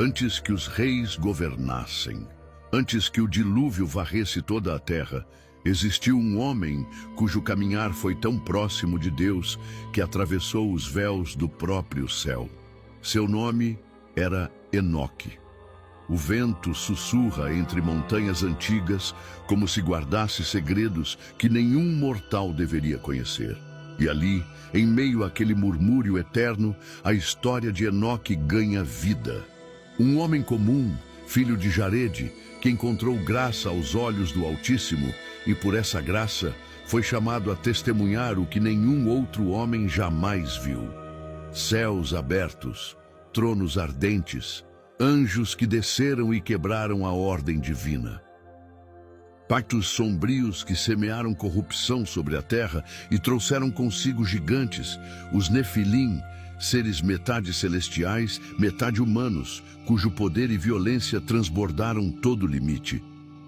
Antes que os reis governassem, antes que o dilúvio varresse toda a terra, existiu um homem cujo caminhar foi tão próximo de Deus que atravessou os véus do próprio céu. Seu nome era Enoque. O vento sussurra entre montanhas antigas como se guardasse segredos que nenhum mortal deveria conhecer. E ali, em meio àquele murmúrio eterno, a história de Enoque ganha vida. Um homem comum, filho de Jarede, que encontrou graça aos olhos do Altíssimo e por essa graça foi chamado a testemunhar o que nenhum outro homem jamais viu. Céus abertos, tronos ardentes, anjos que desceram e quebraram a ordem divina. Pactos sombrios que semearam corrupção sobre a terra e trouxeram consigo gigantes, os Nefilim, seres metade celestiais, metade humanos, cujo poder e violência transbordaram todo o limite.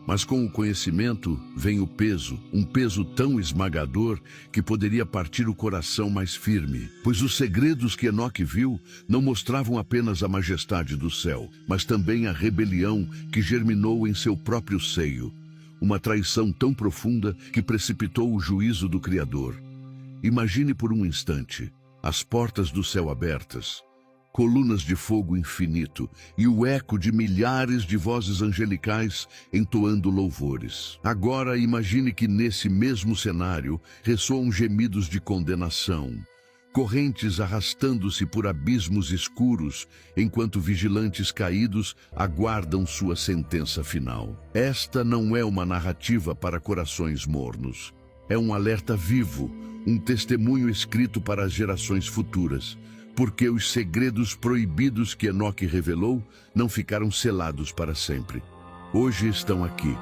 Mas com o conhecimento vem o peso, um peso tão esmagador que poderia partir o coração mais firme. Pois os segredos que Enoque viu não mostravam apenas a majestade do céu, mas também a rebelião que germinou em seu próprio seio. Uma traição tão profunda que precipitou o juízo do Criador. Imagine por um instante as portas do céu abertas, colunas de fogo infinito e o eco de milhares de vozes angelicais entoando louvores. Agora imagine que nesse mesmo cenário ressoam gemidos de condenação, correntes arrastando-se por abismos escuros, enquanto vigilantes caídos aguardam sua sentença final. Esta não é uma narrativa para corações mornos. É um alerta vivo, um testemunho escrito para as gerações futuras, porque os segredos proibidos que Enoque revelou não ficaram selados para sempre. Hoje estão aqui,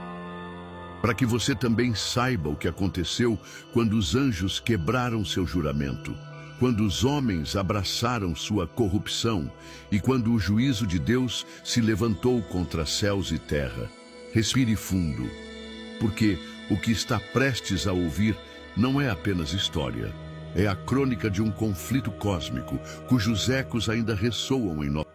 para que você também saiba o que aconteceu quando os anjos quebraram seu juramento, quando os homens abraçaram sua corrupção e quando o juízo de Deus se levantou contra céus e terra. Respire fundo, porque o que está prestes a ouvir não é apenas história. É a crônica de um conflito cósmico, cujos ecos ainda ressoam em nós.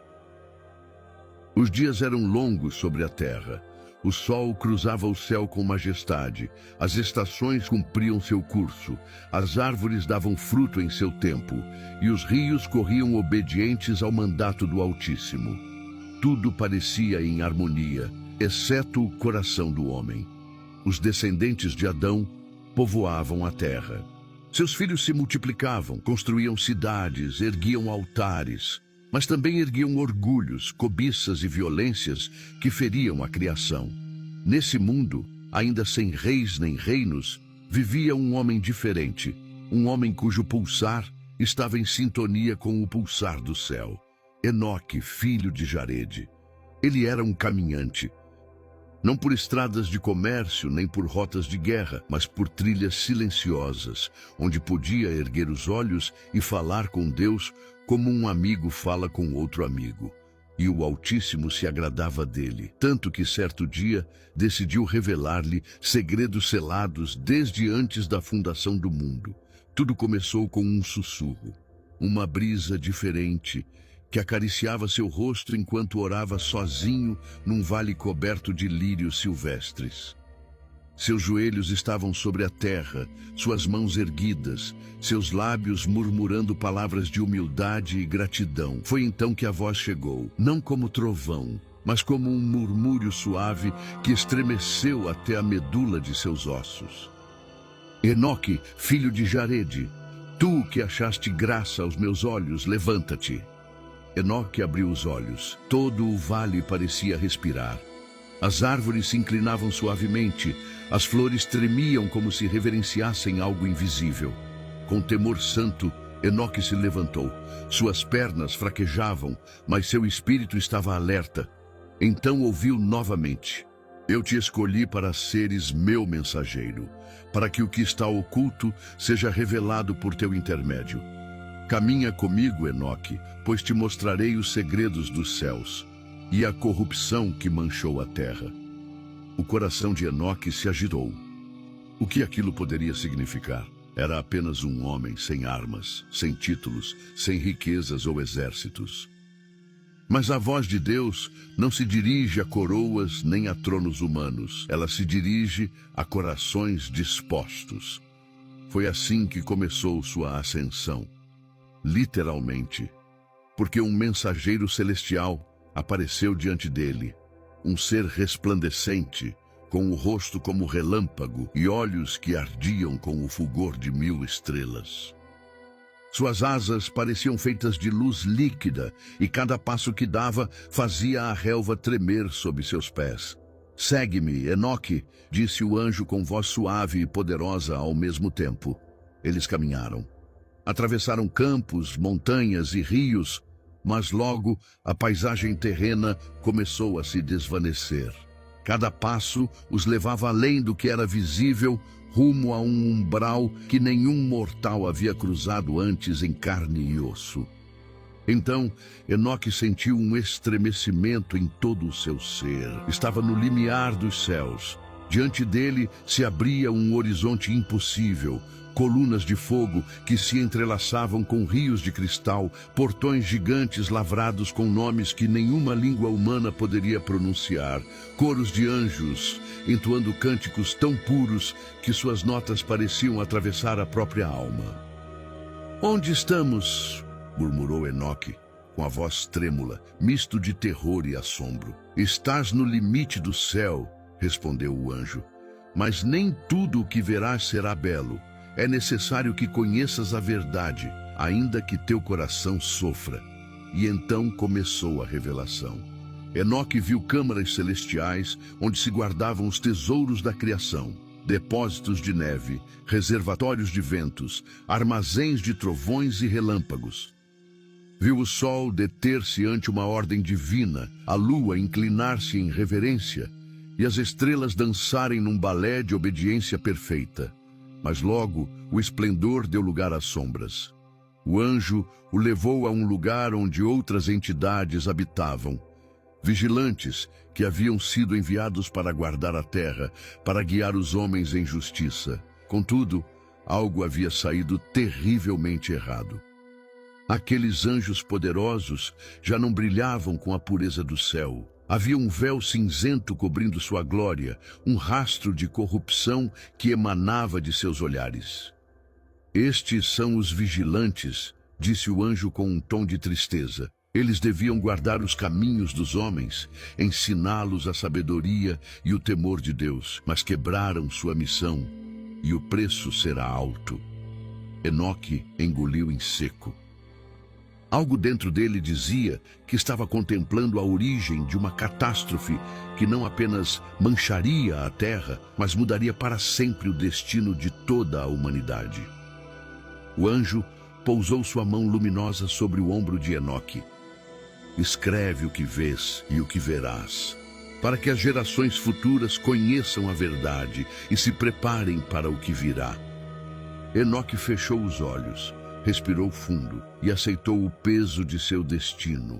Os dias eram longos sobre a terra. O sol cruzava o céu com majestade. As estações cumpriam seu curso. As árvores davam fruto em seu tempo. E os rios corriam obedientes ao mandato do Altíssimo. Tudo parecia em harmonia, exceto o coração do homem. Os descendentes de Adão povoavam a terra. Seus filhos se multiplicavam, construíam cidades, erguiam altares, mas também erguiam orgulhos, cobiças e violências que feriam a criação. Nesse mundo, ainda sem reis nem reinos, vivia um homem diferente, um homem cujo pulsar estava em sintonia com o pulsar do céu. Enoque, filho de Jarede. Ele era um caminhante, não por estradas de comércio, nem por rotas de guerra, mas por trilhas silenciosas, onde podia erguer os olhos e falar com Deus como um amigo fala com outro amigo. E o Altíssimo se agradava dele, tanto que certo dia decidiu revelar-lhe segredos selados desde antes da fundação do mundo. Tudo começou com um sussurro, uma brisa diferente, que acariciava seu rosto enquanto orava sozinho num vale coberto de lírios silvestres. Seus joelhos estavam sobre a terra, suas mãos erguidas, seus lábios murmurando palavras de humildade e gratidão. Foi então que a voz chegou, não como trovão, mas como um murmúrio suave que estremeceu até a medula de seus ossos. Enoque, filho de Jarede, tu que achaste graça aos meus olhos, levanta-te. Enoque abriu os olhos. Todo o vale parecia respirar. As árvores se inclinavam suavemente, as flores tremiam como se reverenciassem algo invisível. Com temor santo, Enoque se levantou. Suas pernas fraquejavam, mas seu espírito estava alerta. Então ouviu novamente: eu te escolhi para seres meu mensageiro, para que o que está oculto seja revelado por teu intermédio. Caminha comigo, Enoque, pois te mostrarei os segredos dos céus e a corrupção que manchou a terra. O coração de Enoque se agitou. O que aquilo poderia significar? Era apenas um homem sem armas, sem títulos, sem riquezas ou exércitos. Mas a voz de Deus não se dirige a coroas nem a tronos humanos. Ela se dirige a corações dispostos. Foi assim que começou sua ascensão. Literalmente. Porque um mensageiro celestial apareceu diante dele. Um ser resplandecente, com o rosto como relâmpago e olhos que ardiam com o fulgor de 1000 estrelas. Suas asas pareciam feitas de luz líquida, e cada passo que dava fazia a relva tremer sob seus pés. "Segue-me, Enoque", disse o anjo com voz suave e poderosa ao mesmo tempo. Eles caminharam. Atravessaram campos, montanhas e rios, mas logo a paisagem terrena começou a se desvanecer. Cada passo os levava além do que era visível, rumo a um umbral que nenhum mortal havia cruzado antes em carne e osso. Então, Enoque sentiu um estremecimento em todo o seu ser. Estava no limiar dos céus. Diante dele se abria um horizonte impossível, colunas de fogo que se entrelaçavam com rios de cristal, portões gigantes lavrados com nomes que nenhuma língua humana poderia pronunciar, coros de anjos entoando cânticos tão puros que suas notas pareciam atravessar a própria alma. "Onde estamos?", murmurou Enoque, com a voz trêmula, misto de terror e assombro. "Estás no limite do céu", respondeu o anjo, "mas nem tudo o que verás será belo. É necessário que conheças a verdade, ainda que teu coração sofra." E então começou a revelação. Enoque viu câmaras celestiais, onde se guardavam os tesouros da criação, depósitos de neve, reservatórios de ventos, armazéns de trovões e relâmpagos. Viu o sol deter-se ante uma ordem divina, a lua inclinar-se em reverência, e as estrelas dançarem num balé de obediência perfeita. Mas logo o esplendor deu lugar às sombras. O anjo o levou a um lugar onde outras entidades habitavam, vigilantes que haviam sido enviados para guardar a terra, para guiar os homens em justiça. Contudo, algo havia saído terrivelmente errado. Aqueles anjos poderosos já não brilhavam com a pureza do céu. Havia um véu cinzento cobrindo sua glória, um rastro de corrupção que emanava de seus olhares. "Estes são os vigilantes", disse o anjo com um tom de tristeza. "Eles deviam guardar os caminhos dos homens, ensiná-los a sabedoria e o temor de Deus, mas quebraram sua missão, e o preço será alto." Enoque engoliu em seco. Algo dentro dele dizia que estava contemplando a origem de uma catástrofe que não apenas mancharia a terra, mas mudaria para sempre o destino de toda a humanidade. O anjo pousou sua mão luminosa sobre o ombro de Enoque. "Escreve o que vês e o que verás, para que as gerações futuras conheçam a verdade e se preparem para o que virá." Enoque fechou os olhos, respirou fundo e aceitou o peso de seu destino.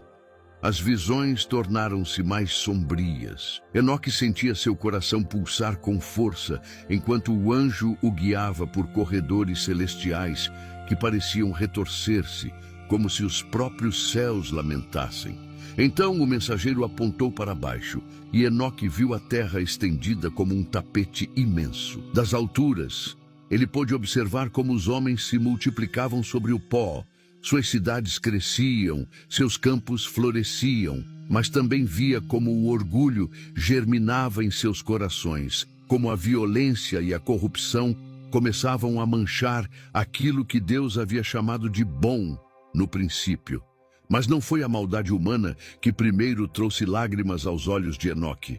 As visões tornaram-se mais sombrias. Enoque sentia seu coração pulsar com força, enquanto o anjo o guiava por corredores celestiais que pareciam retorcer-se, como se os próprios céus lamentassem. Então o mensageiro apontou para baixo, e Enoque viu a terra estendida como um tapete imenso. Das alturas, ele pôde observar como os homens se multiplicavam sobre o pó. Suas cidades cresciam, seus campos floresciam, mas também via como o orgulho germinava em seus corações, como a violência e a corrupção começavam a manchar aquilo que Deus havia chamado de bom no princípio. Mas não foi a maldade humana que primeiro trouxe lágrimas aos olhos de Enoque.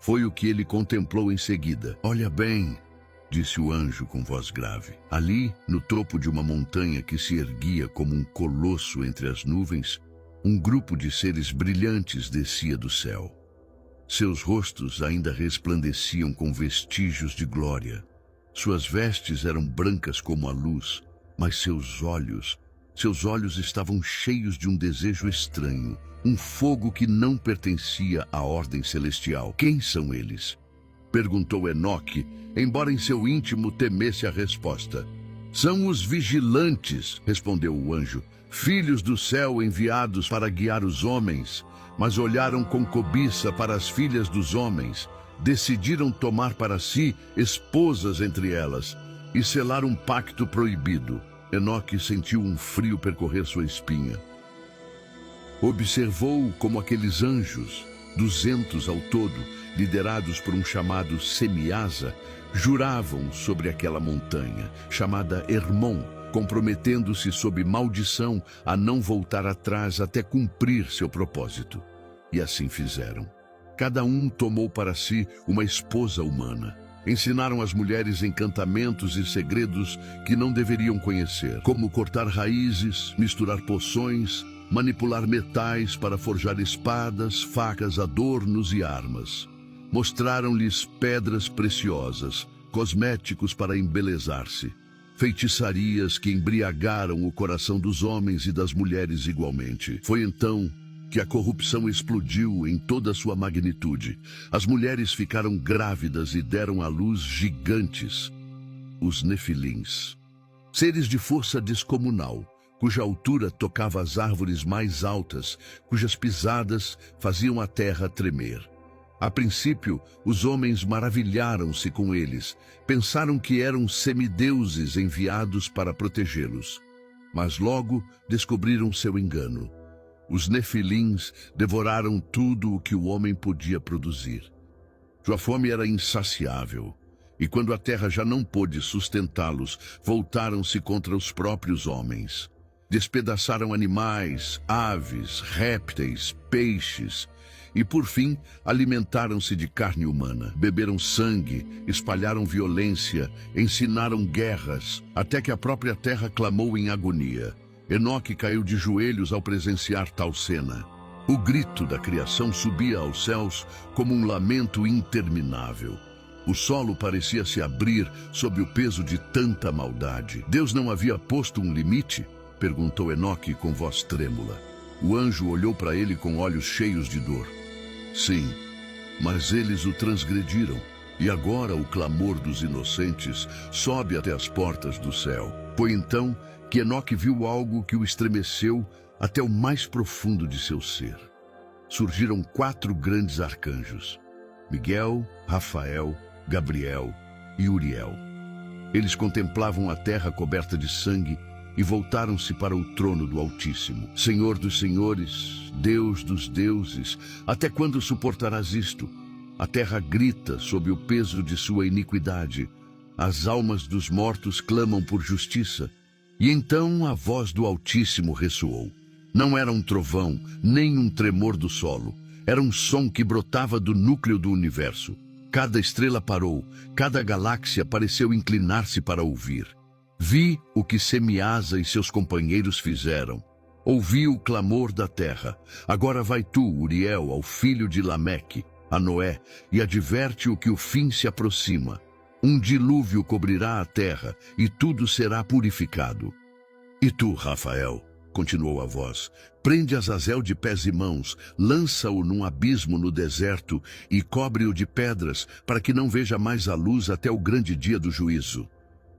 Foi o que ele contemplou em seguida. "Olha bem", disse o anjo com voz grave. Ali, no topo de uma montanha que se erguia como um colosso entre as nuvens, um grupo de seres brilhantes descia do céu. Seus rostos ainda resplandeciam com vestígios de glória. Suas vestes eram brancas como a luz, mas seus olhos estavam cheios de um desejo estranho, um fogo que não pertencia à ordem celestial. "Quem são eles?", perguntou Enoque, embora em seu íntimo temesse a resposta. "São os vigilantes", respondeu o anjo, filhos do céu enviados para guiar os homens, mas olharam com cobiça para as filhas dos homens, decidiram tomar para si esposas entre elas e selar um pacto proibido. Enoque sentiu um frio percorrer sua espinha. Observou como aqueles anjos, 200 ao todo, liderados por um chamado Semiasa, juravam sobre aquela montanha, chamada Hermon, comprometendo-se sob maldição a não voltar atrás até cumprir seu propósito. E assim fizeram. Cada um tomou para si uma esposa humana. Ensinaram às mulheres encantamentos e segredos que não deveriam conhecer, como cortar raízes, misturar poções, manipular metais para forjar espadas, facas, adornos e armas. Mostraram-lhes pedras preciosas, cosméticos para embelezar-se, feitiçarias que embriagaram o coração dos homens e das mulheres igualmente. Foi então que a corrupção explodiu em toda a sua magnitude. As mulheres ficaram grávidas e deram à luz gigantes, os Nefilins, seres de força descomunal, cuja altura tocava as árvores mais altas, cujas pisadas faziam a terra tremer. A princípio, os homens maravilharam-se com eles, pensaram que eram semideuses enviados para protegê-los. Mas logo descobriram seu engano. Os Nefilins devoraram tudo o que o homem podia produzir. Sua fome era insaciável, e quando a terra já não pôde sustentá-los, voltaram-se contra os próprios homens. Despedaçaram animais, aves, répteis, peixes, e por fim alimentaram-se de carne humana. Beberam sangue, espalharam violência, ensinaram guerras, até que a própria terra clamou em agonia. Enoque caiu de joelhos ao presenciar tal cena. O grito da criação subia aos céus como um lamento interminável. O solo parecia se abrir sob o peso de tanta maldade. Deus não havia posto um limite? Perguntou Enoque com voz trêmula. O anjo olhou para ele com olhos cheios de dor. Sim, mas eles o transgrediram, e agora o clamor dos inocentes sobe até as portas do céu. Foi então que Enoque viu algo que o estremeceu até o mais profundo de seu ser. Surgiram 4 grandes arcanjos: Miguel, Rafael, Gabriel e Uriel. Eles contemplavam a terra coberta de sangue e voltaram-se para o trono do Altíssimo. Senhor dos senhores, Deus dos deuses, até quando suportarás isto? A terra grita sob o peso de sua iniquidade. As almas dos mortos clamam por justiça. E então a voz do Altíssimo ressoou. Não era um trovão, nem um tremor do solo. Era um som que brotava do núcleo do universo. Cada estrela parou, cada galáxia pareceu inclinar-se para ouvir. Vi o que Semiasa e seus companheiros fizeram. Ouvi o clamor da terra. Agora vai tu, Uriel, ao filho de Lameque, a Noé, e adverte o que o fim se aproxima. Um dilúvio cobrirá a terra, e tudo será purificado. E tu, Rafael, continuou a voz, prende Azazel de pés e mãos, lança-o num abismo no deserto e cobre-o de pedras, para que não veja mais a luz até o grande dia do juízo.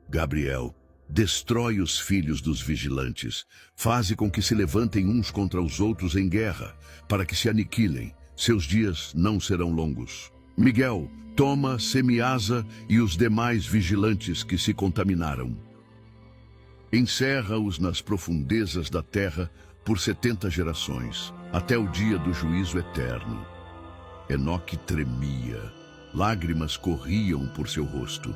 Gabriel, destrói os filhos dos vigilantes, faze com que se levantem uns contra os outros em guerra, para que se aniquilem, seus dias não serão longos. Miguel, toma Semiasa e os demais vigilantes que se contaminaram. Encerra-os nas profundezas da terra por 70 gerações, até o dia do juízo eterno. Enoque tremia, lágrimas corriam por seu rosto.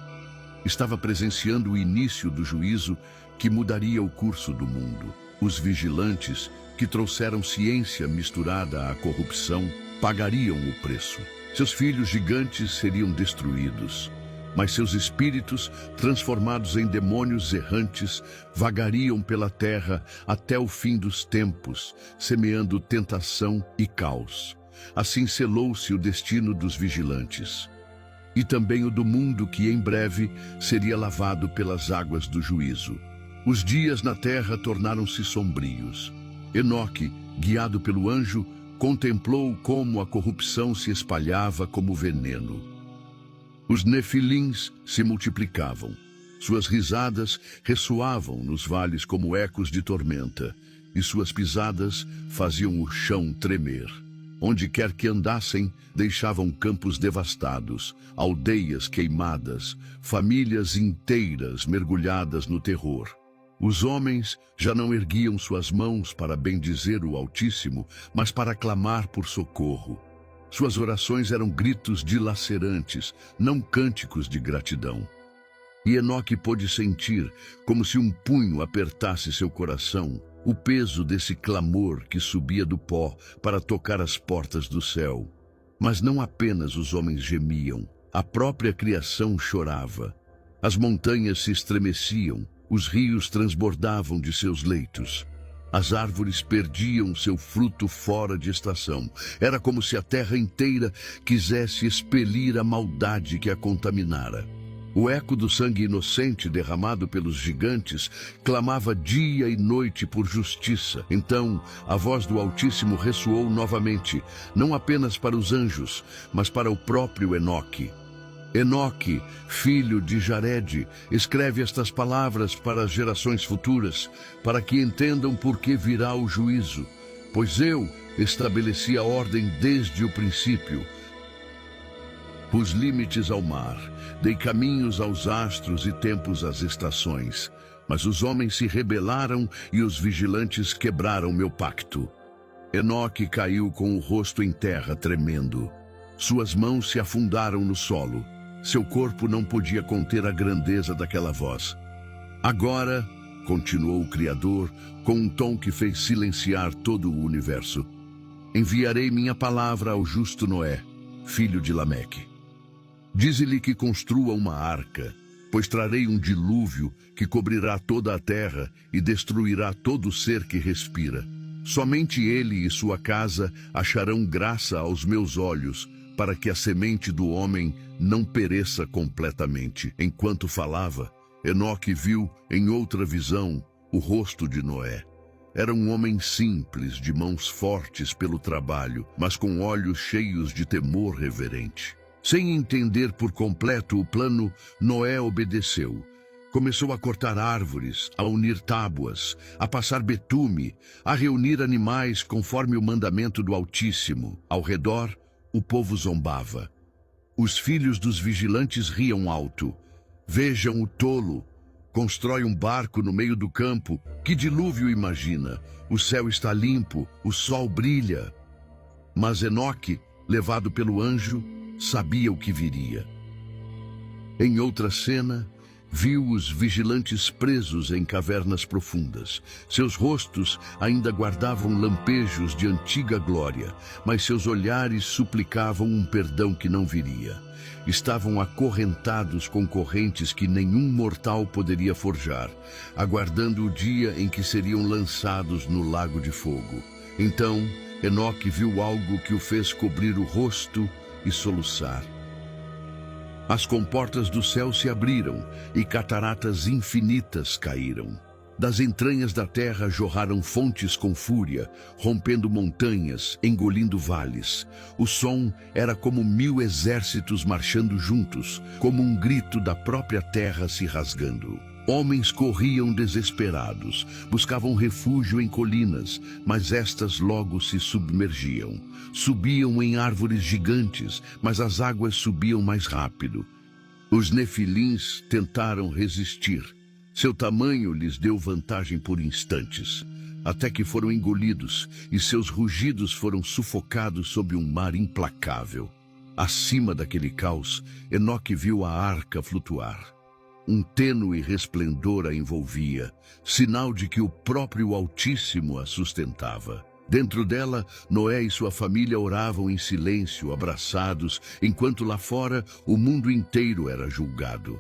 Estava presenciando o início do juízo que mudaria o curso do mundo. Os vigilantes, que trouxeram ciência misturada à corrupção, pagariam o preço. Seus filhos gigantes seriam destruídos, mas seus espíritos, transformados em demônios errantes, vagariam pela terra até o fim dos tempos, semeando tentação e caos. Assim selou-se o destino dos vigilantes. E também o do mundo que em breve seria lavado pelas águas do juízo. Os dias na terra tornaram-se sombrios. Enoque, guiado pelo anjo, contemplou como a corrupção se espalhava como veneno. Os Nefilins se multiplicavam. Suas risadas ressoavam nos vales como ecos de tormenta, e suas pisadas faziam o chão tremer. Onde quer que andassem, deixavam campos devastados, aldeias queimadas, famílias inteiras mergulhadas no terror. Os homens já não erguiam suas mãos para bendizer o Altíssimo, mas para clamar por socorro. Suas orações eram gritos dilacerantes, não cânticos de gratidão. E Enoque pôde sentir, como se um punho apertasse seu coração, o peso desse clamor que subia do pó para tocar as portas do céu. Mas não apenas os homens gemiam, a própria criação chorava. As montanhas se estremeciam, os rios transbordavam de seus leitos. As árvores perdiam seu fruto fora de estação. Era como se a terra inteira quisesse expelir a maldade que a contaminara. O eco do sangue inocente derramado pelos gigantes clamava dia e noite por justiça. Então, a voz do Altíssimo ressoou novamente, não apenas para os anjos, mas para o próprio Enoque. Enoque, filho de Jarede, escreve estas palavras para as gerações futuras, para que entendam por que virá o juízo. Pois eu estabeleci a ordem desde o princípio. Pus limites ao mar, dei caminhos aos astros e tempos às estações. Mas os homens se rebelaram e os vigilantes quebraram meu pacto. Enoque caiu com o rosto em terra, tremendo. Suas mãos se afundaram no solo. Seu corpo não podia conter a grandeza daquela voz. Agora, continuou o Criador, com um tom que fez silenciar todo o universo, enviarei minha palavra ao justo Noé, filho de Lameque. Dize-lhe que construa uma arca, pois trarei um dilúvio que cobrirá toda a terra e destruirá todo ser que respira. Somente ele e sua casa acharão graça aos meus olhos, para que a semente do homem não pereça completamente. Enquanto falava, Enoque viu, em outra visão, o rosto de Noé. Era um homem simples, de mãos fortes pelo trabalho, mas com olhos cheios de temor reverente. Sem entender por completo o plano, Noé obedeceu. Começou a cortar árvores, a unir tábuas, a passar betume, a reunir animais conforme o mandamento do Altíssimo. Ao redor, o povo zombava. Os filhos dos vigilantes riam alto. Vejam o tolo. Constrói um barco no meio do campo. Que dilúvio imagina? O céu está limpo, o sol brilha. Mas Enoque, levado pelo anjo, sabia o que viria. Em outra cena, viu os vigilantes presos em cavernas profundas. Seus rostos ainda guardavam lampejos de antiga glória, mas seus olhares suplicavam um perdão que não viria. Estavam acorrentados com correntes que nenhum mortal poderia forjar, aguardando o dia em que seriam lançados no lago de fogo. Então, Enoque viu algo que o fez cobrir o rosto e soluçar. As comportas do céu se abriram e cataratas infinitas caíram. Das entranhas da terra jorraram fontes com fúria, rompendo montanhas, engolindo vales. O som era como 1000 exércitos marchando juntos, como um grito da própria terra se rasgando. Homens corriam desesperados, buscavam refúgio em colinas, mas estas logo se submergiam. Subiam em árvores gigantes, mas as águas subiam mais rápido. Os nefilins tentaram resistir. Seu tamanho lhes deu vantagem por instantes, até que foram engolidos e seus rugidos foram sufocados sob um mar implacável. Acima daquele caos, Enoque viu a arca flutuar. Um tênue resplendor a envolvia, sinal de que o próprio Altíssimo a sustentava. Dentro dela, Noé e sua família oravam em silêncio, abraçados, enquanto lá fora o mundo inteiro era julgado.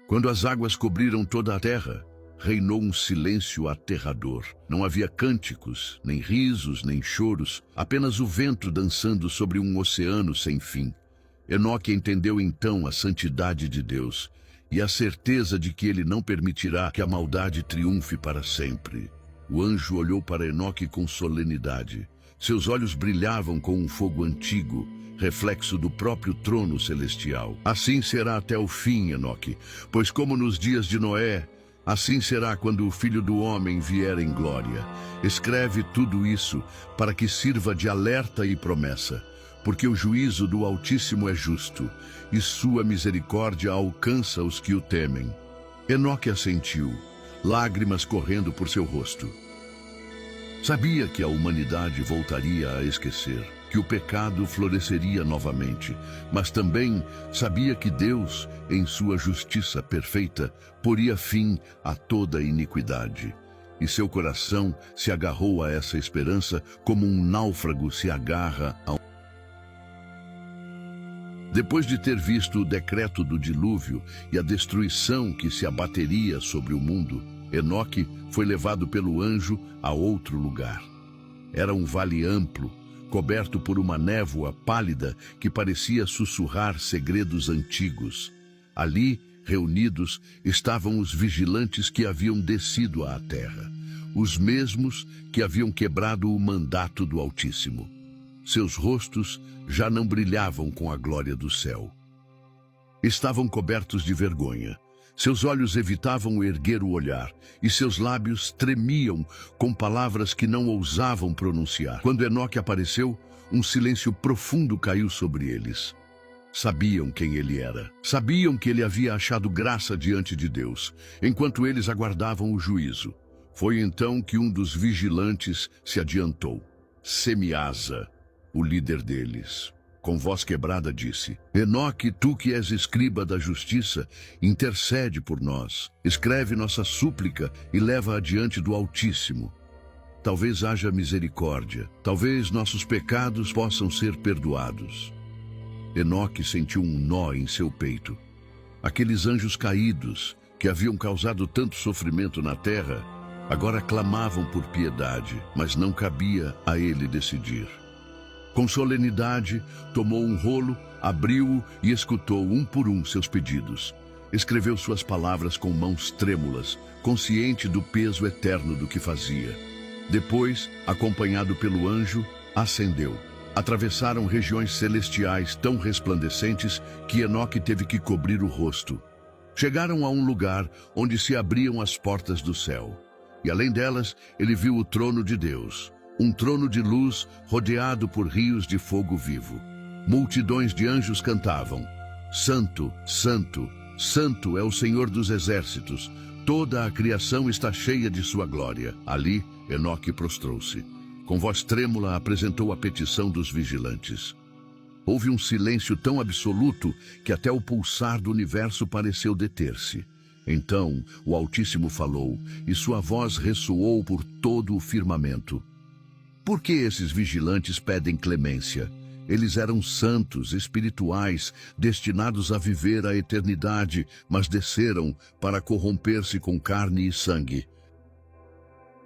Quando as águas cobriram toda a terra, reinou um silêncio aterrador. Não havia cânticos, nem risos, nem choros, apenas o vento dançando sobre um oceano sem fim. Enoque entendeu então a santidade de Deus e a certeza de que ele não permitirá que a maldade triunfe para sempre. O anjo olhou para Enoque com solenidade. Seus olhos brilhavam com um fogo antigo, reflexo do próprio trono celestial. Assim será até o fim, Enoque, pois como nos dias de Noé, Assim será quando o Filho do Homem vier em glória. Escreve tudo isso para que sirva de alerta e promessa, porque o juízo do Altíssimo é justo, e sua misericórdia alcança os que o temem. Enoque assentiu, lágrimas correndo por seu rosto. Sabia que a humanidade voltaria a esquecer, que o pecado floresceria novamente, mas também sabia que Deus, em sua justiça perfeita, poria fim a toda iniquidade. E seu coração se agarrou a essa esperança como um náufrago se agarra a Depois de ter visto o decreto do dilúvio e a destruição que se abateria sobre o mundo, Enoque foi levado pelo anjo a outro lugar. Era um vale amplo, coberto por uma névoa pálida que parecia sussurrar segredos antigos. Ali, reunidos, estavam os vigilantes que haviam descido à terra, os mesmos que haviam quebrado o mandato do Altíssimo. Seus rostos já não brilhavam com a glória do céu. Estavam cobertos de vergonha. Seus olhos evitavam erguer o olhar, e seus lábios tremiam com palavras que não ousavam pronunciar. Quando Enoque apareceu, um silêncio profundo caiu sobre eles. Sabiam quem ele era. Sabiam que ele havia achado graça diante de Deus, enquanto eles aguardavam o juízo. Foi então que um dos vigilantes se adiantou. Semiasa, o líder deles, com voz quebrada disse: Enoque, tu que és escriba da justiça, intercede por nós. Escreve nossa súplica e leva adiante do Altíssimo. Talvez haja misericórdia, talvez nossos pecados possam ser perdoados. Enoque sentiu um nó em seu peito. Aqueles anjos caídos, que haviam causado tanto sofrimento na terra, agora clamavam por piedade, mas não cabia a ele decidir. Com solenidade, tomou um rolo, abriu-o e escutou um por um seus pedidos. Escreveu suas palavras com mãos trêmulas, consciente do peso eterno do que fazia. Depois, acompanhado pelo anjo, ascendeu. Atravessaram regiões celestiais tão resplandecentes que Enoque teve que cobrir o rosto. Chegaram a um lugar onde se abriam as portas do céu. E além delas, ele viu o trono de Deus. Um trono de luz rodeado por rios de fogo vivo. Multidões de anjos cantavam: Santo, Santo, Santo é o Senhor dos exércitos. Toda a criação está cheia de sua glória. Ali, Enoque prostrou-se. Com voz trêmula apresentou a petição dos vigilantes. Houve um silêncio tão absoluto que até o pulsar do universo pareceu deter-se. Então o Altíssimo falou, e sua voz ressoou por todo o firmamento. Por que esses vigilantes pedem clemência? Eles eram santos, espirituais, destinados a viver a eternidade, mas desceram para corromper-se com carne e sangue.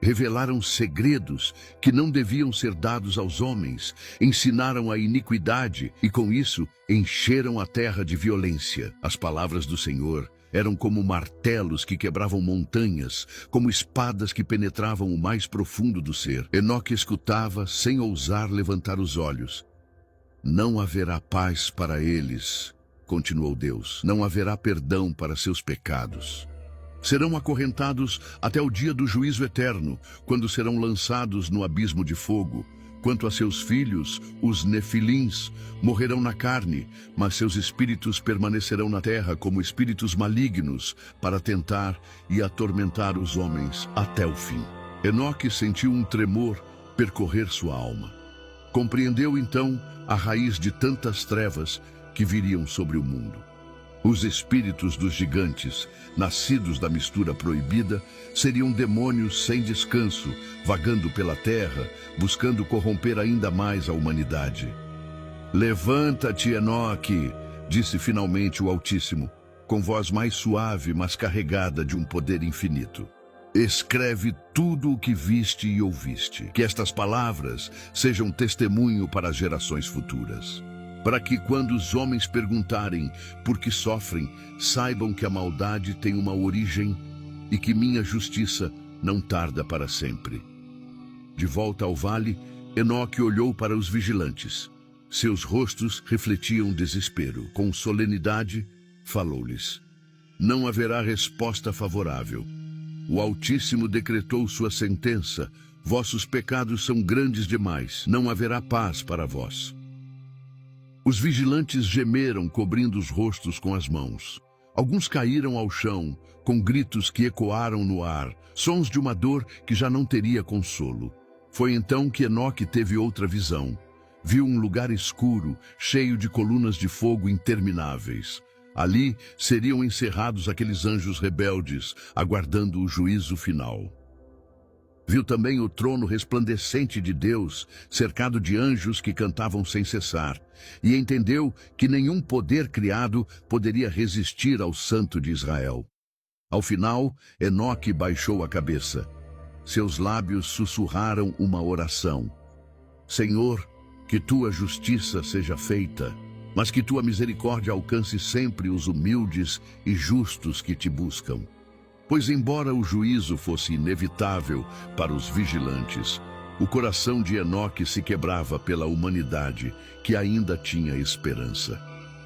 Revelaram segredos que não deviam ser dados aos homens, ensinaram a iniquidade e, com isso, encheram a terra de violência. As palavras do Senhor eram como martelos que quebravam montanhas, como espadas que penetravam o mais profundo do ser. Enoque escutava sem ousar levantar os olhos. Não haverá paz para eles, continuou Deus. Não haverá perdão para seus pecados. Serão acorrentados até o dia do juízo eterno, quando serão lançados no abismo de fogo. Quanto a seus filhos, os nefilins, morrerão na carne, mas seus espíritos permanecerão na terra como espíritos malignos para tentar e atormentar os homens até o fim. Enoque sentiu um tremor percorrer sua alma. Compreendeu então a raiz de tantas trevas que viriam sobre o mundo. Os espíritos dos gigantes, nascidos da mistura proibida, seriam demônios sem descanso, vagando pela terra, buscando corromper ainda mais a humanidade. Levanta-te, Enoque, disse finalmente o Altíssimo, com voz mais suave, mas carregada de um poder infinito. Escreve tudo o que viste e ouviste. Que estas palavras sejam testemunho para as gerações futuras. Para que quando os homens perguntarem por que sofrem, saibam que a maldade tem uma origem e que minha justiça não tarda para sempre. De volta ao vale, Enoque olhou para os vigilantes. Seus rostos refletiam desespero. Com solenidade, falou-lhes: Não haverá resposta favorável. O Altíssimo decretou sua sentença. Vossos pecados são grandes demais. Não haverá paz para vós. Os vigilantes gemeram, cobrindo os rostos com as mãos. Alguns caíram ao chão, com gritos que ecoaram no ar, sons de uma dor que já não teria consolo. Foi então que Enoque teve outra visão. Viu um lugar escuro, cheio de colunas de fogo intermináveis. Ali seriam encerrados aqueles anjos rebeldes, aguardando o juízo final. Viu também o trono resplandecente de Deus, cercado de anjos que cantavam sem cessar, e entendeu que nenhum poder criado poderia resistir ao Santo de Israel. Ao final, Enoque baixou a cabeça. Seus lábios sussurraram uma oração. Senhor, que tua justiça seja feita, mas que tua misericórdia alcance sempre os humildes e justos que te buscam. Pois embora o juízo fosse inevitável para os vigilantes, o coração de Enoque se quebrava pela humanidade que ainda tinha esperança.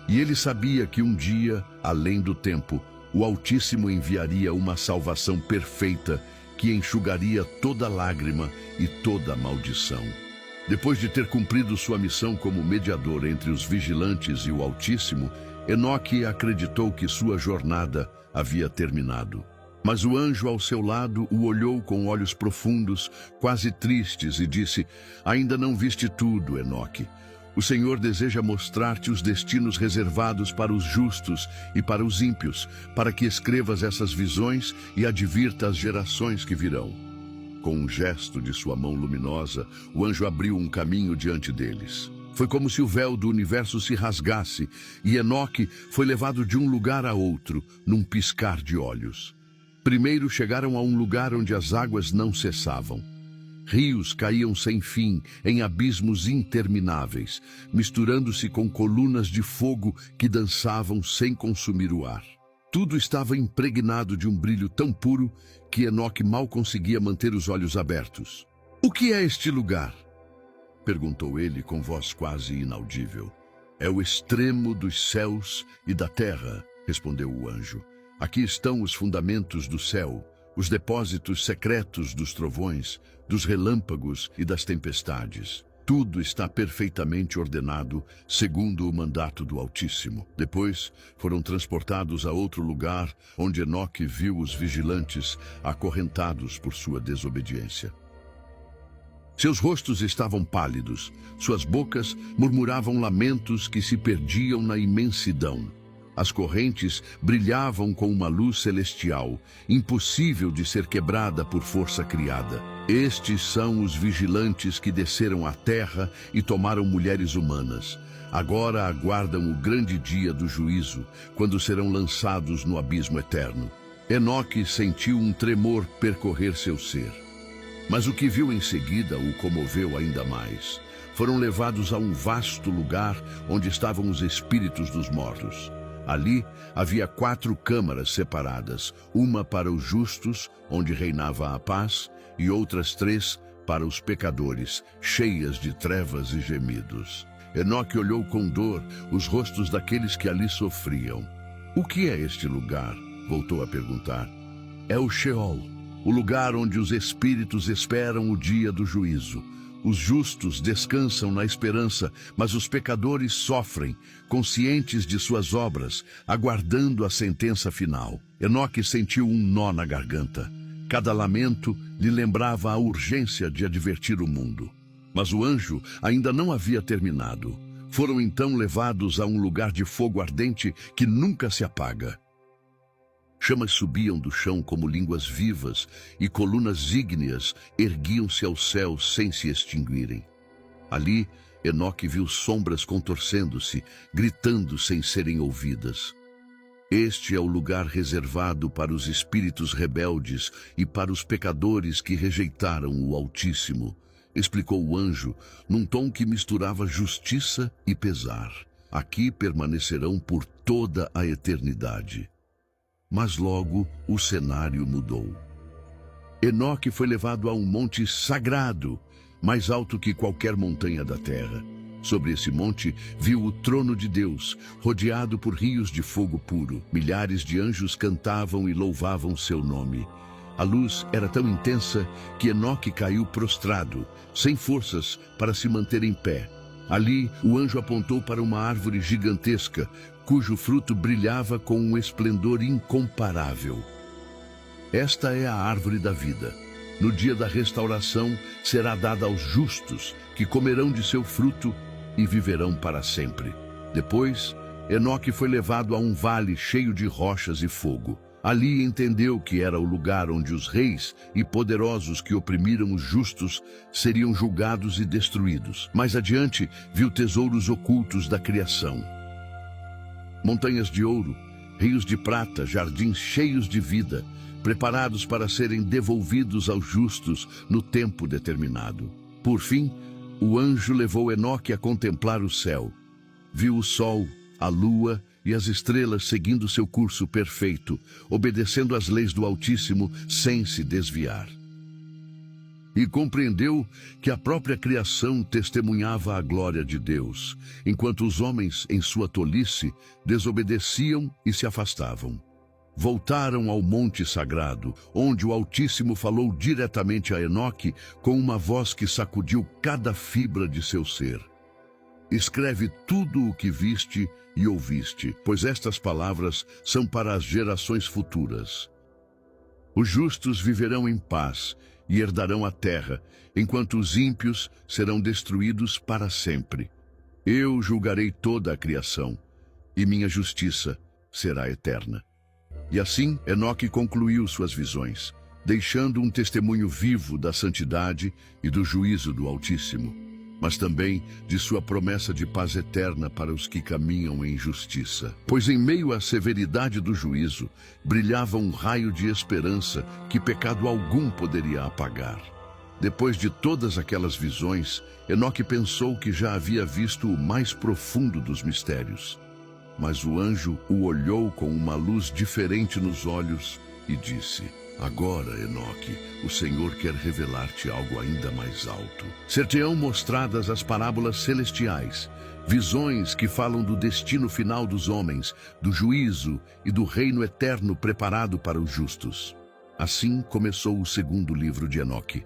E ele sabia que um dia, além do tempo, o Altíssimo enviaria uma salvação perfeita que enxugaria toda lágrima e toda maldição. Depois de ter cumprido sua missão como mediador entre os vigilantes e o Altíssimo, Enoque acreditou que sua jornada havia terminado. Mas o anjo ao seu lado o olhou com olhos profundos, quase tristes, e disse: Ainda não viste tudo, Enoque. O Senhor deseja mostrar-te os destinos reservados para os justos e para os ímpios, para que escrevas essas visões e advirta as gerações que virão. Com um gesto de sua mão luminosa, o anjo abriu um caminho diante deles. Foi como se o véu do universo se rasgasse, e Enoque foi levado de um lugar a outro, num piscar de olhos. Primeiro chegaram a um lugar onde as águas não cessavam. Rios caíam sem fim, em abismos intermináveis, misturando-se com colunas de fogo que dançavam sem consumir o ar. Tudo estava impregnado de um brilho tão puro que Enoque mal conseguia manter os olhos abertos. "O que é este lugar?" perguntou ele com voz quase inaudível. "É o extremo dos céus e da terra", respondeu o anjo. "Aqui estão os fundamentos do céu, os depósitos secretos dos trovões, dos relâmpagos e das tempestades. Tudo está perfeitamente ordenado, segundo o mandato do Altíssimo." Depois foram transportados a outro lugar, onde Enoque viu os vigilantes acorrentados por sua desobediência. Seus rostos estavam pálidos, suas bocas murmuravam lamentos que se perdiam na imensidão. As correntes brilhavam com uma luz celestial, impossível de ser quebrada por força criada. Estes são os vigilantes que desceram à terra e tomaram mulheres humanas. Agora aguardam o grande dia do juízo, quando serão lançados no abismo eterno. Enoque sentiu um tremor percorrer seu ser. Mas o que viu em seguida o comoveu ainda mais. Foram levados a um vasto lugar onde estavam os espíritos dos mortos. Ali havia 4 câmaras separadas, uma para os justos, onde reinava a paz, e outras 3 para os pecadores, cheias de trevas e gemidos. Enoque olhou com dor os rostos daqueles que ali sofriam. "O que é este lugar?" voltou a perguntar. "É o Sheol, o lugar onde os espíritos esperam o dia do juízo. Os justos descansam na esperança, mas os pecadores sofrem, conscientes de suas obras, aguardando a sentença final." Enoque sentiu um nó na garganta. Cada lamento lhe lembrava a urgência de advertir o mundo. Mas o anjo ainda não havia terminado. Foram então levados a um lugar de fogo ardente que nunca se apaga. Chamas subiam do chão como línguas vivas e colunas ígneas erguiam-se ao céu sem se extinguirem. Ali, Enoque viu sombras contorcendo-se, gritando sem serem ouvidas. Este é o lugar reservado para os espíritos rebeldes e para os pecadores que rejeitaram o Altíssimo, explicou o anjo, num tom que misturava justiça e pesar. Aqui permanecerão por toda a eternidade. Mas logo o cenário mudou. Enoque foi levado a um monte sagrado, mais alto que qualquer montanha da terra. Sobre esse monte viu o trono de Deus, rodeado por rios de fogo puro. Milhares de anjos cantavam e louvavam seu nome. A luz era tão intensa que Enoque caiu prostrado, sem forças para se manter em pé. Ali, o anjo apontou para uma árvore gigantesca, cujo fruto brilhava com um esplendor incomparável. Esta é a árvore da vida. No dia da restauração, será dada aos justos, que comerão de seu fruto e viverão para sempre. Depois, Enoque foi levado a um vale cheio de rochas e fogo. Ali entendeu que era o lugar onde os reis e poderosos que oprimiram os justos seriam julgados e destruídos. Mais adiante, viu tesouros ocultos da criação. Montanhas de ouro, rios de prata, jardins cheios de vida, preparados para serem devolvidos aos justos no tempo determinado. Por fim, o anjo levou Enoque a contemplar o céu. Viu o sol, a lua e as estrelas seguindo seu curso perfeito, obedecendo às leis do Altíssimo sem se desviar. E compreendeu que a própria criação testemunhava a glória de Deus, enquanto os homens, em sua tolice, desobedeciam e se afastavam. Voltaram ao monte sagrado, onde o Altíssimo falou diretamente a Enoque com uma voz que sacudiu cada fibra de seu ser. Escreve tudo o que viste e ouviste, pois estas palavras são para as gerações futuras. Os justos viverão em paz e herdarão a terra, enquanto os ímpios serão destruídos para sempre. Eu julgarei toda a criação, e minha justiça será eterna. E assim Enoque concluiu suas visões, deixando um testemunho vivo da santidade e do juízo do Altíssimo, mas também de sua promessa de paz eterna para os que caminham em justiça. Pois em meio à severidade do juízo, brilhava um raio de esperança que pecado algum poderia apagar. Depois de todas aquelas visões, Enoque pensou que já havia visto o mais profundo dos mistérios. Mas o anjo o olhou com uma luz diferente nos olhos e disse: Agora, Enoque, o Senhor quer revelar-te algo ainda mais alto. Ser-te-ão mostradas as parábolas celestiais, visões que falam do destino final dos homens, do juízo e do reino eterno preparado para os justos. Assim começou o segundo livro de Enoque,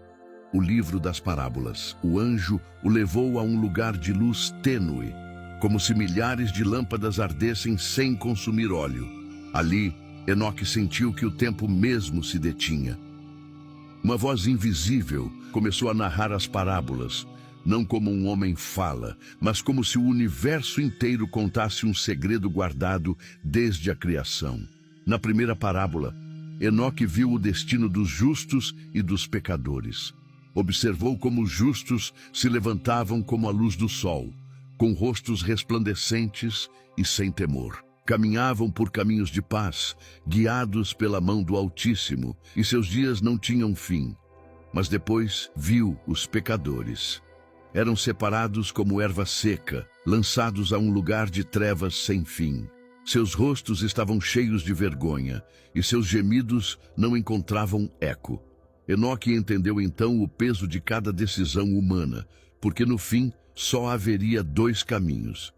o livro das parábolas. O anjo o levou a um lugar de luz tênue, como se milhares de lâmpadas ardessem sem consumir óleo. Ali, Enoque sentiu que o tempo mesmo se detinha. Uma voz invisível começou a narrar as parábolas, não como um homem fala, mas como se o universo inteiro contasse um segredo guardado desde a criação. Na primeira parábola, Enoque viu o destino dos justos e dos pecadores. Observou como os justos se levantavam como a luz do sol, com rostos resplandecentes e sem temor. Caminhavam por caminhos de paz, guiados pela mão do Altíssimo, e seus dias não tinham fim. Mas depois viu os pecadores. Eram separados como erva seca, lançados a um lugar de trevas sem fim. Seus rostos estavam cheios de vergonha, e seus gemidos não encontravam eco. Enoque entendeu então o peso de cada decisão humana, porque no fim só haveria dois caminhos: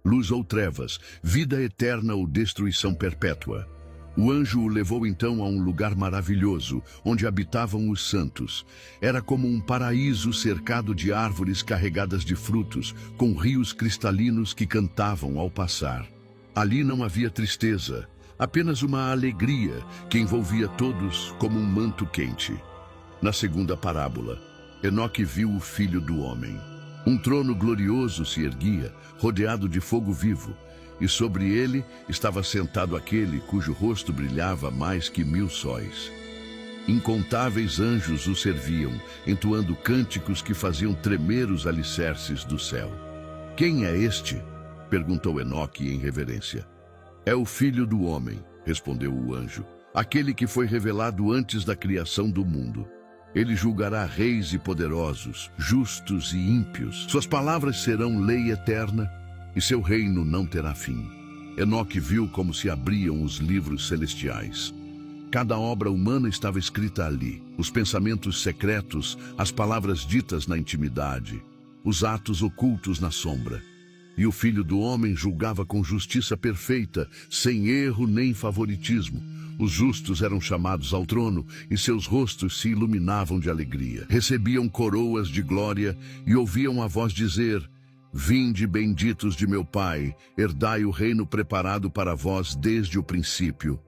luz ou trevas, vida eterna ou destruição perpétua. O anjo o levou então a um lugar maravilhoso, onde habitavam os santos. Era como um paraíso cercado de árvores carregadas de frutos, com rios cristalinos que cantavam ao passar. Ali não havia tristeza, apenas uma alegria que envolvia todos como um manto quente. Na segunda parábola, Enoque viu o Filho do Homem. Um trono glorioso se erguia, rodeado de fogo vivo, e sobre ele estava sentado aquele cujo rosto brilhava mais que 1000 sóis. Incontáveis anjos o serviam, entoando cânticos que faziam tremer os alicerces do céu. Quem é este? Perguntou Enoque em reverência. É o Filho do Homem, respondeu o anjo, aquele que foi revelado antes da criação do mundo. Ele julgará reis e poderosos, justos e ímpios. Suas palavras serão lei eterna e seu reino não terá fim. Enoque viu como se abriam os livros celestiais. Cada obra humana estava escrita ali, os pensamentos secretos, as palavras ditas na intimidade, os atos ocultos na sombra. E o Filho do Homem julgava com justiça perfeita, sem erro nem favoritismo. Os justos eram chamados ao trono e seus rostos se iluminavam de alegria. Recebiam coroas de glória e ouviam a voz dizer: Vinde, benditos de meu Pai, herdai o reino preparado para vós desde o princípio.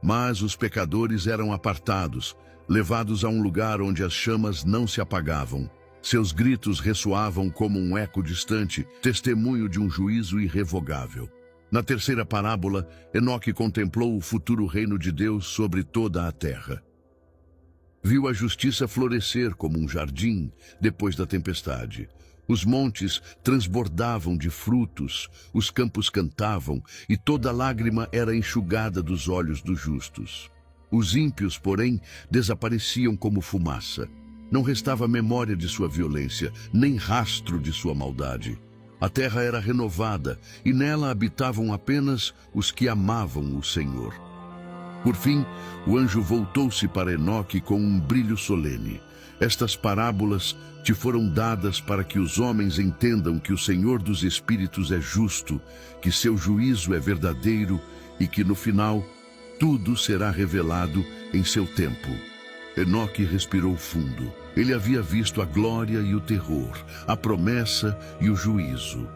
Mas os pecadores eram apartados, levados a um lugar onde as chamas não se apagavam. Seus gritos ressoavam como um eco distante, testemunho de um juízo irrevogável. Na terceira parábola, Enoque contemplou o futuro reino de Deus sobre toda a terra. Viu a justiça florescer como um jardim depois da tempestade. Os montes transbordavam de frutos, os campos cantavam, e toda lágrima era enxugada dos olhos dos justos. Os ímpios, porém, desapareciam como fumaça. Não restava memória de sua violência, nem rastro de sua maldade. A terra era renovada, e nela habitavam apenas os que amavam o Senhor. Por fim, o anjo voltou-se para Enoque com um brilho solene. Estas parábolas te foram dadas para que os homens entendam que o Senhor dos Espíritos é justo, que seu juízo é verdadeiro e que, no final, tudo será revelado em seu tempo. Enoque respirou fundo. Ele havia visto a glória e o terror, a promessa e o juízo.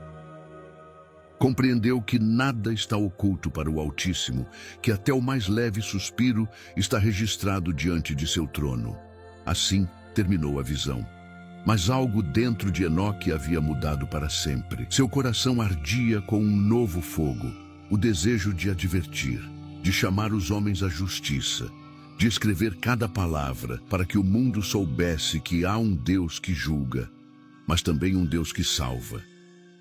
Compreendeu que nada está oculto para o Altíssimo, que até o mais leve suspiro está registrado diante de seu trono. Assim terminou a visão. Mas algo dentro de Enoque havia mudado para sempre. Seu coração ardia com um novo fogo, o desejo de advertir, de chamar os homens à justiça, de escrever cada palavra para que o mundo soubesse que há um Deus que julga, mas também um Deus que salva.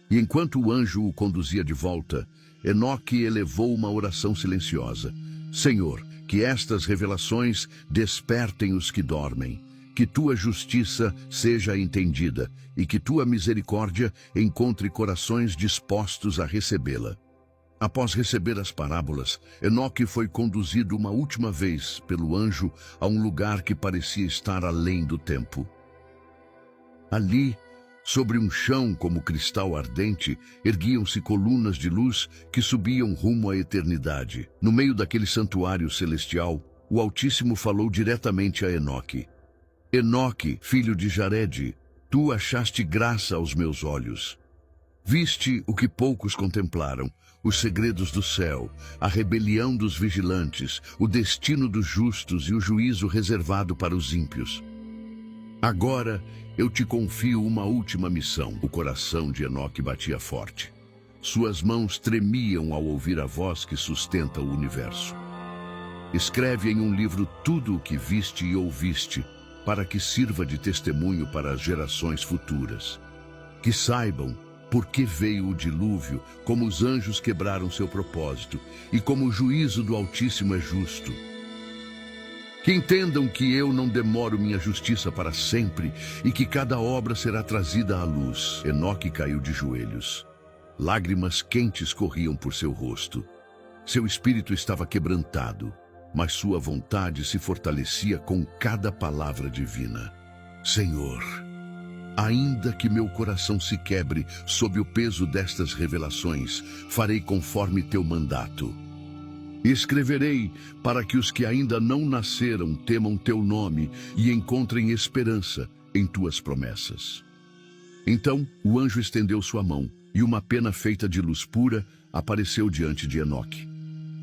E enquanto o anjo o conduzia de volta, Enoque elevou uma oração silenciosa. Senhor, que estas revelações despertem os que dormem, que tua justiça seja entendida e que tua misericórdia encontre corações dispostos a recebê-la. Após receber as parábolas, Enoque foi conduzido uma última vez pelo anjo a um lugar que parecia estar além do tempo. Ali, sobre um chão como cristal ardente, erguiam-se colunas de luz que subiam rumo à eternidade. No meio daquele santuário celestial, o Altíssimo falou diretamente a Enoque. Enoque, filho de Jarede, tu achaste graça aos meus olhos. Viste o que poucos contemplaram, os segredos do céu, a rebelião dos vigilantes, o destino dos justos e o juízo reservado para os ímpios. Agora eu te confio uma última missão. O coração de Enoque batia forte. Suas mãos tremiam ao ouvir a voz que sustenta o universo. Escreve em um livro tudo o que viste e ouviste, para que sirva de testemunho para as gerações futuras. Que saibam por que veio o dilúvio, como os anjos quebraram seu propósito, e como o juízo do Altíssimo é justo. Que entendam que eu não demoro minha justiça para sempre, e que cada obra será trazida à luz. Enoque caiu de joelhos. Lágrimas quentes corriam por seu rosto. Seu espírito estava quebrantado, mas sua vontade se fortalecia com cada palavra divina. Senhor, ainda que meu coração se quebre sob o peso destas revelações, farei conforme teu mandato. Escreverei para que os que ainda não nasceram temam teu nome e encontrem esperança em tuas promessas. Então o anjo estendeu sua mão, e uma pena feita de luz pura apareceu diante de Enoque.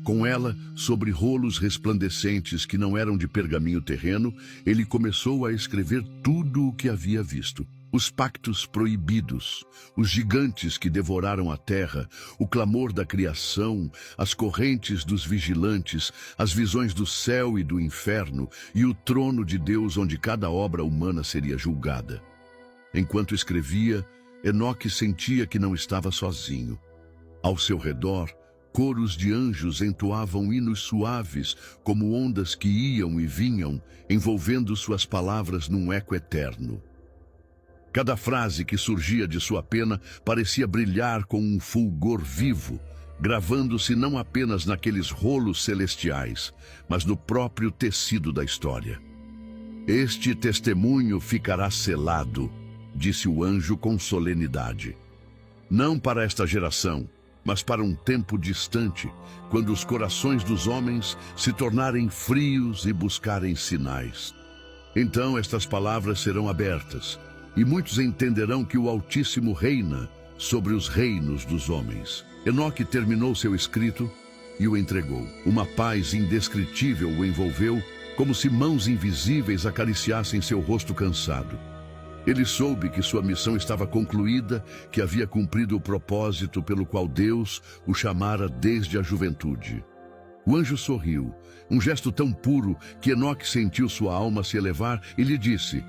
Com ela, sobre rolos resplandecentes que não eram de pergaminho terreno, ele começou a escrever tudo o que havia visto. Os pactos proibidos, os gigantes que devoraram a terra, o clamor da criação, as correntes dos vigilantes, as visões do céu e do inferno, e o trono de Deus onde cada obra humana seria julgada. Enquanto escrevia, Enoque sentia que não estava sozinho. Ao seu redor, coros de anjos entoavam hinos suaves, como ondas que iam e vinham, envolvendo suas palavras num eco eterno. Cada frase que surgia de sua pena parecia brilhar com um fulgor vivo, gravando-se não apenas naqueles rolos celestiais, mas no próprio tecido da história. Este testemunho ficará selado, disse o anjo com solenidade. não para esta geração, mas para um tempo distante, quando os corações dos homens se tornarem frios e buscarem sinais. Então estas palavras serão abertas, e muitos entenderão que o Altíssimo reina sobre os reinos dos homens. Enoque terminou seu escrito e o entregou. Uma paz indescritível o envolveu, como se mãos invisíveis acariciassem seu rosto cansado. Ele soube que sua missão estava concluída, que havia cumprido o propósito pelo qual Deus o chamara desde a juventude. O anjo sorriu, um gesto tão puro que Enoque sentiu sua alma se elevar e lhe disse: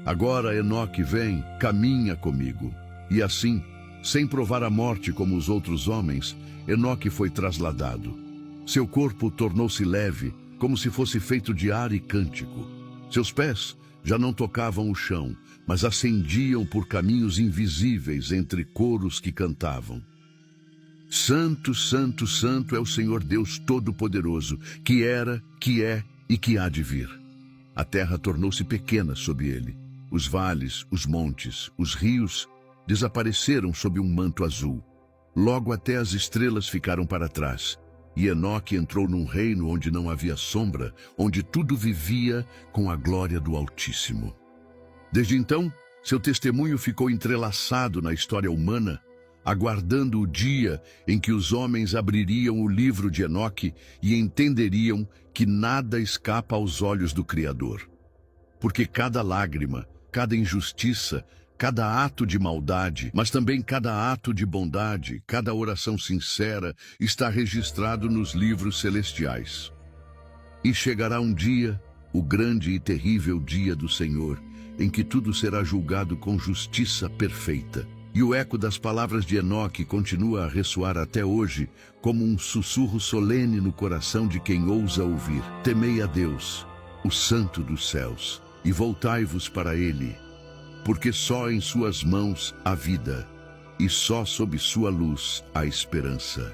"Agora, Enoque, vem, caminha comigo." E assim, sem provar a morte como os outros homens, Enoque foi trasladado. Seu corpo tornou-se leve, como se fosse feito de ar e cântico. Seus pés já não tocavam o chão, mas ascendiam por caminhos invisíveis entre coros que cantavam: "Santo, Santo, Santo é o Senhor Deus Todo-Poderoso, que era, que é e que há de vir." A terra tornou-se pequena sob ele. Os vales, os montes, os rios desapareceram sob um manto azul. Logo até as estrelas ficaram para trás. E Enoque entrou num reino onde não havia sombra, onde tudo vivia com a glória do Altíssimo. Desde então, seu testemunho ficou entrelaçado na história humana, aguardando o dia em que os homens abririam o livro de Enoque e entenderiam que nada escapa aos olhos do Criador. Porque cada lágrima, cada injustiça, cada ato de maldade, mas também cada ato de bondade, cada oração sincera está registrado nos livros celestiais. E chegará um dia, o grande e terrível dia do Senhor, em que tudo será julgado com justiça perfeita. E o eco das palavras de Enoque continua a ressoar até hoje, como um sussurro solene no coração de quem ousa ouvir: "Temei a Deus, o Santo dos céus, e voltai-vos para Ele, porque só em suas mãos há vida, e só sob sua luz há esperança."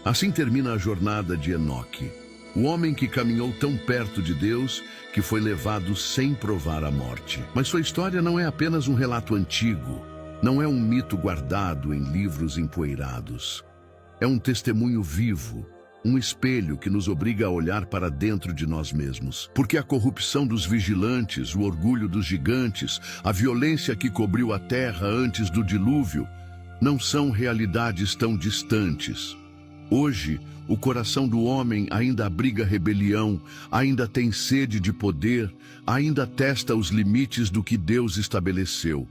Assim termina a jornada de Enoque, o homem que caminhou tão perto de Deus que foi levado sem provar a morte. Mas sua história não é apenas um relato antigo, não é um mito guardado em livros empoeirados. É um testemunho vivo, um espelho que nos obriga a olhar para dentro de nós mesmos. Porque a corrupção dos vigilantes, o orgulho dos gigantes, a violência que cobriu a terra antes do dilúvio, não são realidades tão distantes. Hoje, o coração do homem ainda abriga rebelião, ainda tem sede de poder, ainda testa os limites do que Deus estabeleceu.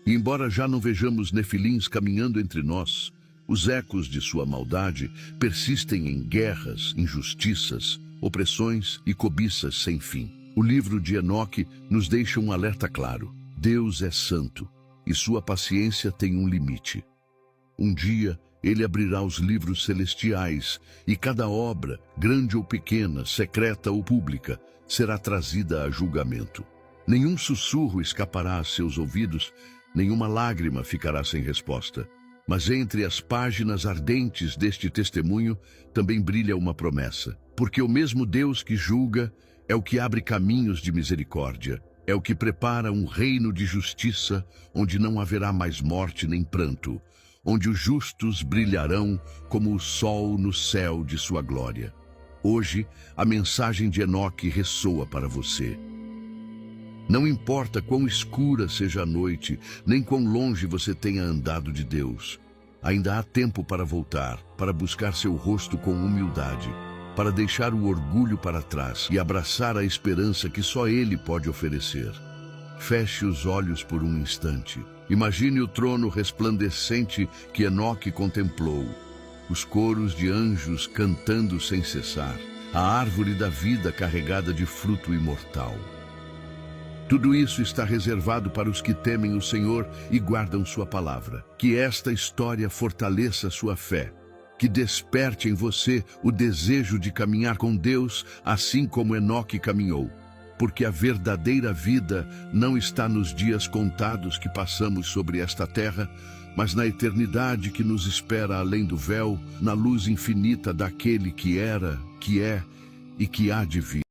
E embora já não vejamos nefilins caminhando entre nós, os ecos de sua maldade persistem em guerras, injustiças, opressões e cobiças sem fim. O livro de Enoque nos deixa um alerta claro: Deus é santo e sua paciência tem um limite. Um dia, ele abrirá os livros celestiais e cada obra, grande ou pequena, secreta ou pública, será trazida a julgamento. Nenhum sussurro escapará a seus ouvidos, nenhuma lágrima ficará sem resposta. Mas entre as páginas ardentes deste testemunho também brilha uma promessa. Porque o mesmo Deus que julga é o que abre caminhos de misericórdia, é o que prepara um reino de justiça onde não haverá mais morte nem pranto, onde os justos brilharão como o sol no céu de sua glória. Hoje, a mensagem de Enoque ressoa para você. Não importa quão escura seja a noite, nem quão longe você tenha andado de Deus. Ainda há tempo para voltar, para buscar seu rosto com humildade, para deixar o orgulho para trás e abraçar a esperança que só Ele pode oferecer. Feche os olhos por um instante. Imagine o trono resplandecente que Enoque contemplou, os coros de anjos cantando sem cessar, a árvore da vida carregada de fruto imortal. Tudo isso está reservado para os que temem o Senhor e guardam sua palavra. Que esta história fortaleça sua fé, que desperte em você o desejo de caminhar com Deus, assim como Enoque caminhou. Porque a verdadeira vida não está nos dias contados que passamos sobre esta terra, mas na eternidade que nos espera além do véu, na luz infinita daquele que era, que é e que há de vir.